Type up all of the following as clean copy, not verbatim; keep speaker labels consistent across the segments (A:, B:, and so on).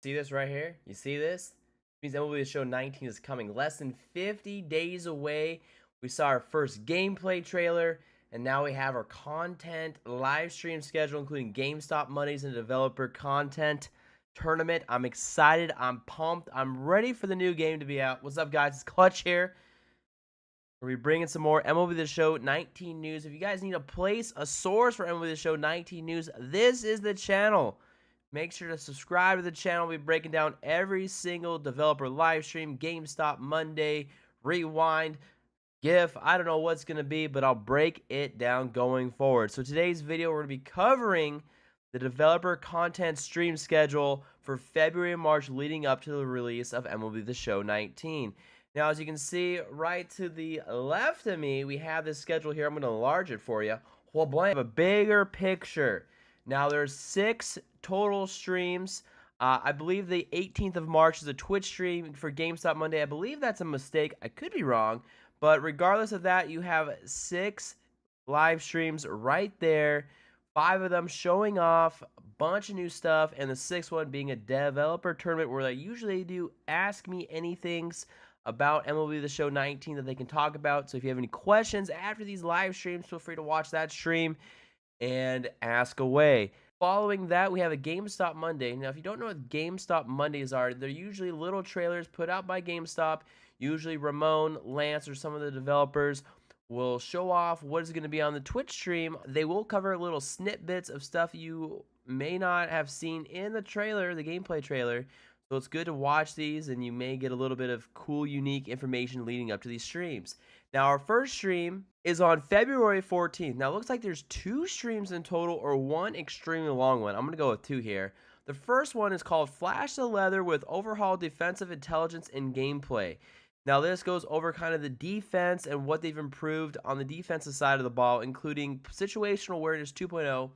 A: See this right here? You see this? Means MLB The Show 19 is coming less than 50 days away. We saw our first gameplay trailer, and now we have our content live stream schedule, including GameStop Mondays and developer content tournament. I'm excited. I'm pumped. I'm ready for the new game to be out. What's up, guys? It's Clutch here. We'll be bringing some more MLB The Show 19 news. If you guys need a place, a source for MLB The Show 19 news, this is the channel. Make sure to subscribe to the channel. We'll be breaking down every single developer live stream, GameStop Monday, Rewind, GIF. I don't know what's going to be, but I'll break it down going forward. So today's video, we're going to be covering the developer content stream schedule for February and March leading up to the release of MLB The Show 19. Now, as you can see right to the left of me, we have this schedule here. I'm going to enlarge it for you. Well, boy, I have a bigger picture. Now, there's 6 total streams. I believe the 18th of March is a Twitch stream for GameStop Monday. I believe that's a mistake. I could be wrong. But regardless of that, you have 6 live streams right there. 5 of them showing off a bunch of new stuff. And the 6th one being a developer tournament where they usually do Ask Me Anythings about MLB The Show 19 that they can talk about. So if you have any questions after these live streams, feel free to watch that stream and ask away. Following that, we have a GameStop Monday. Now, if you don't know what GameStop Mondays are, they're usually little trailers put out by GameStop. Usually Ramon, Lance, or some of the developers will show off what is going to be on the Twitch stream. They will cover little snippets of stuff you may not have seen in the trailer, the gameplay trailer. So it's good to watch these, and you may get a little bit of cool, unique information leading up to these streams. Now, our first stream is on February 14th. Now, it looks like there's 2 streams in total or 1 extremely long one. I'm going to go with 2 here. The first one is called Flash the Leather with Overhauled Defensive Intelligence and Gameplay. Now, this goes over kind of the defense and what they've improved on the defensive side of the ball, including Situational Awareness 2.0.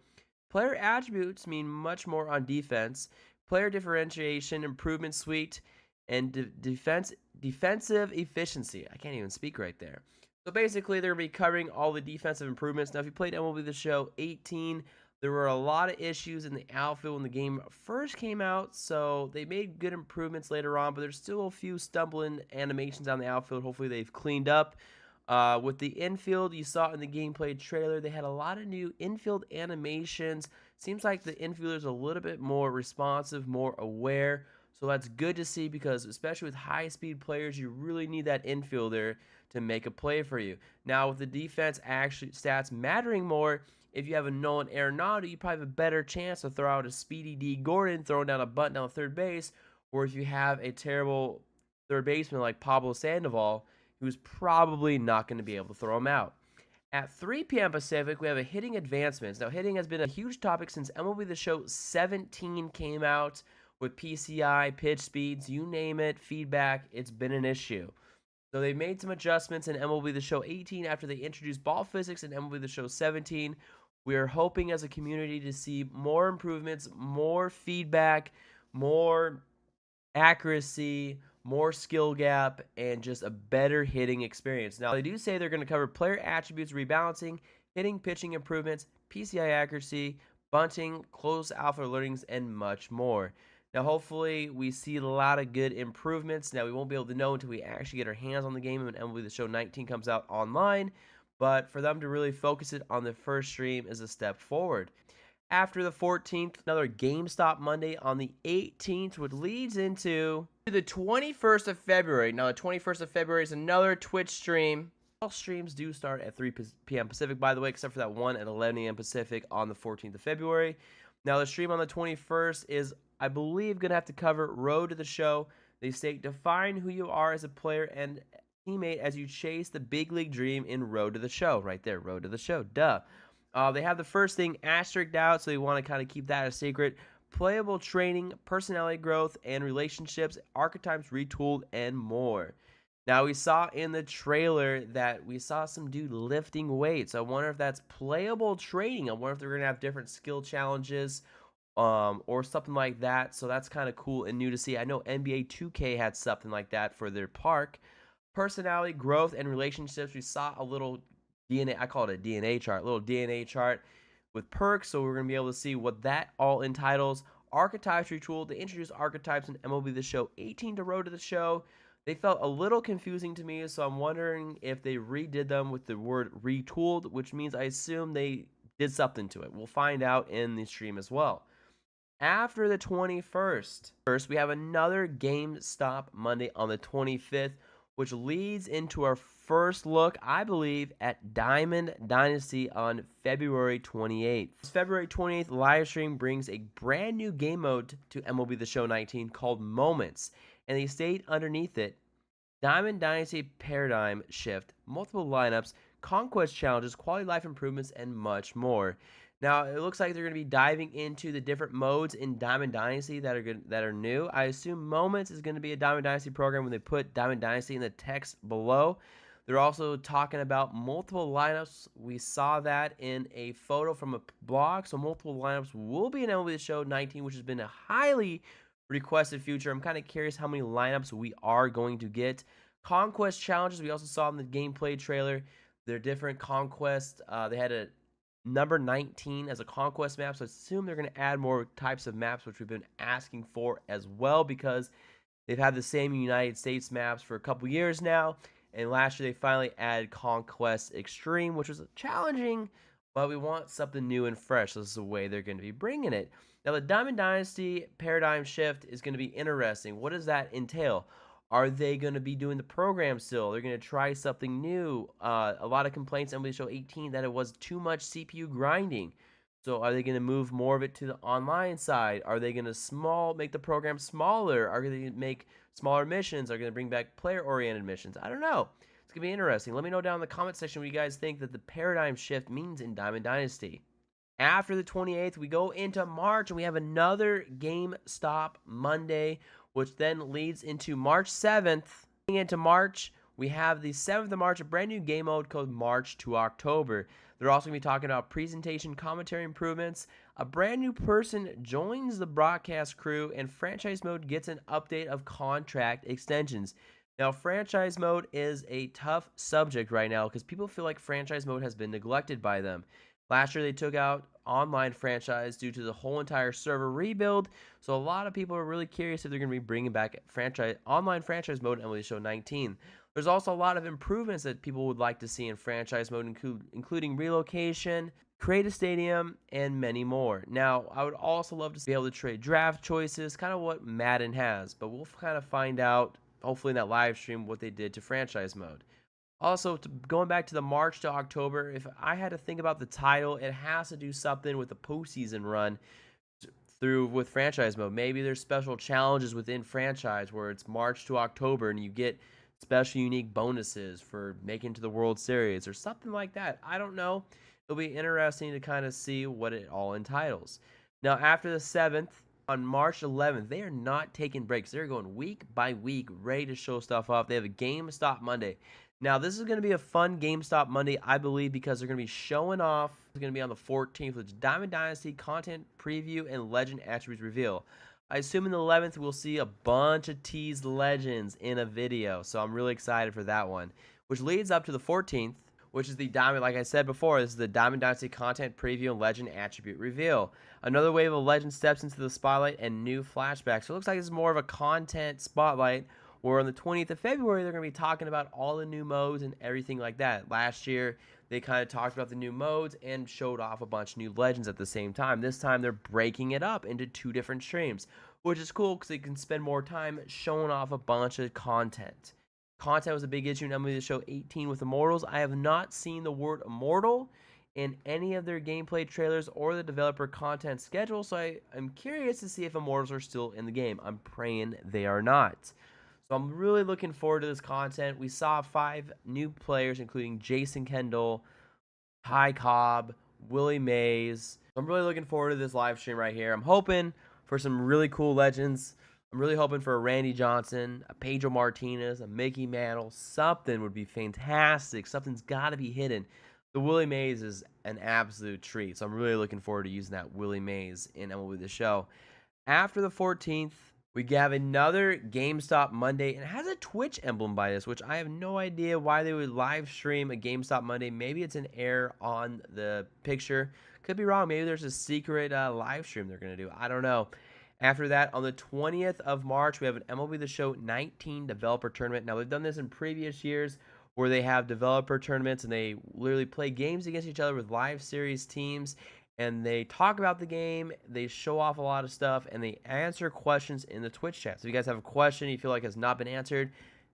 A: Player attributes mean much more on defense. Player differentiation, improvement suite, and defensive efficiency. I can't even speak right there. So basically, they're going to be covering all the defensive improvements. Now, if you played MLB The Show 18, there were a lot of issues in the outfield when the game first came out. So they made good improvements later on, but there's still a few stumbling animations on the outfield. Hopefully, they've cleaned up. With the infield, you saw in the gameplay trailer, they had a lot of new infield animations. Seems like the infielders are a little bit more responsive, more aware. So that's good to see because especially with high-speed players, you really need that infielder to make a play for you. Now, with the defense actually stats mattering more, if you have a Nolan Arenado, you probably have a better chance to throw out a Speedy D. Gordon throwing down a bunt down third base. Or if you have a terrible third baseman like Pablo Sandoval, who's probably not going to be able to throw him out. At 3 p.m. Pacific, we have a hitting advancements. Now, hitting has been a huge topic since MLB The Show 17 came out with PCI, pitch speeds, you name it, feedback. It's been an issue. So they made some adjustments in MLB The Show 18 after they introduced ball physics in MLB The Show 17. We are hoping as a community to see more improvements, more feedback, more accuracy, more skill gap, and just a better hitting experience. Now, they do say they're going to cover player attributes, rebalancing, hitting, pitching improvements, PCI accuracy, bunting, close alpha learnings, and much more. Now, hopefully, we see a lot of good improvements. Now, we won't be able to know until we actually get our hands on the game when MLB The Show 19 comes out online, but for them to really focus it on the first stream is a step forward. After the 14th, another GameStop Monday on the 18th, which leads into the 21st of February. Now, the 21st of February is another Twitch stream. All streams do start at 3 p.m. Pacific, by the way, except for that one at 11 a.m. Pacific on the 14th of February. Now, the stream on the 21st is, I believe, going to have to cover Road to the Show. They state, define who you are as a player and teammate as you chase the big league dream in Road to the Show. Right there, Road to the Show, duh. They have the first thing asterisked out, so you want to kind of keep that a secret. Playable training, personality growth, and relationships, archetypes retooled, and more. Now, we saw in the trailer that we saw some dude lifting weights. I wonder if that's playable training. I wonder if they're going to have different skill challenges or something like that. So that's kind of cool and new to see. I know NBA 2K had something like that for their park. Personality growth and relationships. We saw a little DNA, I call it a DNA chart, little DNA chart with perks. So we're going to be able to see what that all entitles. archetypes retooled. They introduced archetypes in MLB The Show 18 to Road to the Show. They felt a little confusing to me, so I'm wondering if they redid them with the word retooled, which means I assume they did something to it. We'll find out in the stream as well. After the 21st, we have another GameStop Monday on the 25th, which leads into our first look, I believe, at Diamond Dynasty on February 28th. This February 28th live stream brings a brand new game mode to MLB The Show 19 called Moments, and they state underneath it, Diamond Dynasty Paradigm Shift, multiple lineups, conquest challenges, quality life improvements, and much more. Now, it looks like they're going to be diving into the different modes in Diamond Dynasty that are new. I assume Moments is going to be a Diamond Dynasty program when they put Diamond Dynasty in the text below. They're also talking about multiple lineups. We saw that in a photo from a blog. So multiple lineups will be in MLB The Show 19, which has been a highly requested feature. I'm kind of curious how many lineups we are going to get. Conquest challenges, we also saw in the gameplay trailer. They're different conquests. They had a number 19 as a conquest map, so I assume they're going to add more types of maps, which we've been asking for as well, because they've had the same United States maps for a couple years now, and last year they finally added Conquest Extreme, which was challenging, but we want something new and fresh. This is the way they're going to be bringing it. Now, the Diamond Dynasty Paradigm Shift is going to be interesting. What does that entail? Are they going to be doing the program still? They're going to try something new. A lot of complaints on MLB Show 18 that it was too much CPU grinding. So are they going to move more of it to the online side? Are they going to make the program smaller? Are they going to make smaller missions? Are they going to bring back player-oriented missions? I don't know. It's going to be interesting. Let me know down in the comment section what you guys think that the paradigm shift means in Diamond Dynasty. After the 28th, we go into March, and we have another GameStop Monday, which then leads into March 7th. Into March, we have the 7th of March, a brand new game mode called March to October. They're also going to be talking about presentation commentary improvements. A brand new person joins the broadcast crew, and franchise mode gets an update of contract extensions. Now, franchise mode is a tough subject right now because people feel like franchise mode has been neglected by them. Last year, they took out online franchise due to the whole entire server rebuild. So a lot of people are really curious if they're going to be bringing back online franchise mode in MLB Show 19. There's also a lot of improvements that people would like to see in franchise mode, including relocation, create a stadium, and many more. Now, I would also love to be able to trade draft choices, kind of what Madden has, but we'll kind of find out, hopefully in that live stream, what they did to franchise mode. Also, going back to the March to October, if I had to think about the title, it has to do something with the postseason run with franchise mode. Maybe there's special challenges within franchise where it's March to October and you get special unique bonuses for making it to the World Series or something like that. I don't know. It'll be interesting to kind of see what it all entitles. Now, after the 7th, on March 11th, they are not taking breaks. They're going week by week, ready to show stuff off. They have a GameStop Monday. Now, this is going to be a fun GameStop Monday, I believe, because they're going to be showing off. It's going to be on the 14th, which is Diamond Dynasty Content Preview and Legend Attributes Reveal. I assume in the 11th, we'll see a bunch of teased legends in a video, so I'm really excited for that one, which leads up to the 14th, which is the Diamond, like I said before, this is the Diamond Dynasty Content Preview and Legend Attribute Reveal. Another wave of legend steps into the spotlight and new flashbacks. So it looks like it's more of a content spotlight, where on the 20th of February, they're going to be talking about all the new modes and everything like that. Last year, they kind of talked about the new modes and showed off a bunch of new legends at the same time. This time, they're breaking it up into 2 different streams, which is cool because they can spend more time showing off a bunch of content. Content was a big issue in MLB The Show 18 with Immortals. I have not seen the word Immortal in any of their gameplay trailers or the developer content schedule, so I'm curious to see if Immortals are still in the game. I'm praying they are not. So I'm really looking forward to this content. We saw 5 new players, including Jason Kendall, Ty Cobb, Willie Mays. I'm really looking forward to this live stream right here. I'm hoping for some really cool legends. I'm really hoping for a Randy Johnson, a Pedro Martinez, a Mickey Mantle. Something would be fantastic. Something's got to be hidden. The Willie Mays is an absolute treat, so I'm really looking forward to using that Willie Mays in MLB The Show. After the 14th, we have another GameStop Monday, and it has a Twitch emblem by this, which I have no idea why they would live stream a GameStop Monday. Maybe it's an error on the picture. Could be wrong. Maybe there's a secret live stream they're going to do. I don't know. After that, on the 20th of March, we have an MLB The Show 19 developer tournament. Now, they've done this in previous years where they have developer tournaments and they literally play games against each other with live series teams, and they talk about the game, they show off a lot of stuff, and they answer questions in the Twitch chat. So if you guys have a question you feel like has not been answered,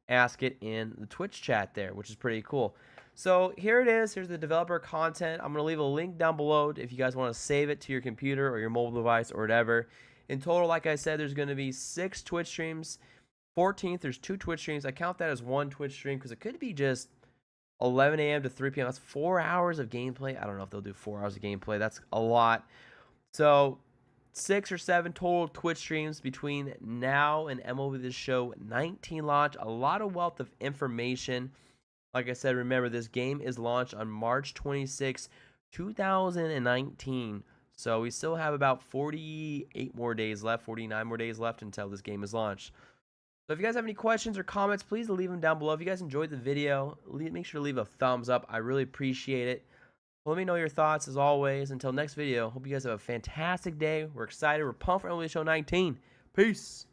A: ask it in the Twitch chat there, which is pretty cool. So here it is. Here's the developer content. I'm going to leave a link down below if you guys want to save it to your computer or your mobile device or whatever. In total, like I said, there's going to be 6 Twitch streams. 14th, there's 2 Twitch streams. I count that as 1 Twitch stream because it could be just 11 a.m. to 3 p.m. That's 4 hours of gameplay. I don't know if they'll do 4 hours of gameplay. That's a lot. So 6 or 7 total Twitch streams between now and MLB The Show 19 launch. A lot of wealth of information. Like I said, remember, this game is launched on March 26, 2019. So we still have about 48 more days left, 49 more days left until this game is launched. So if you guys have any questions or comments, please leave them down below. If you guys enjoyed the video, make sure to leave a thumbs up. I really appreciate it. Let me know your thoughts as always. Until next video, hope you guys have a fantastic day. We're excited. We're pumped for MLB The Show 19. Peace.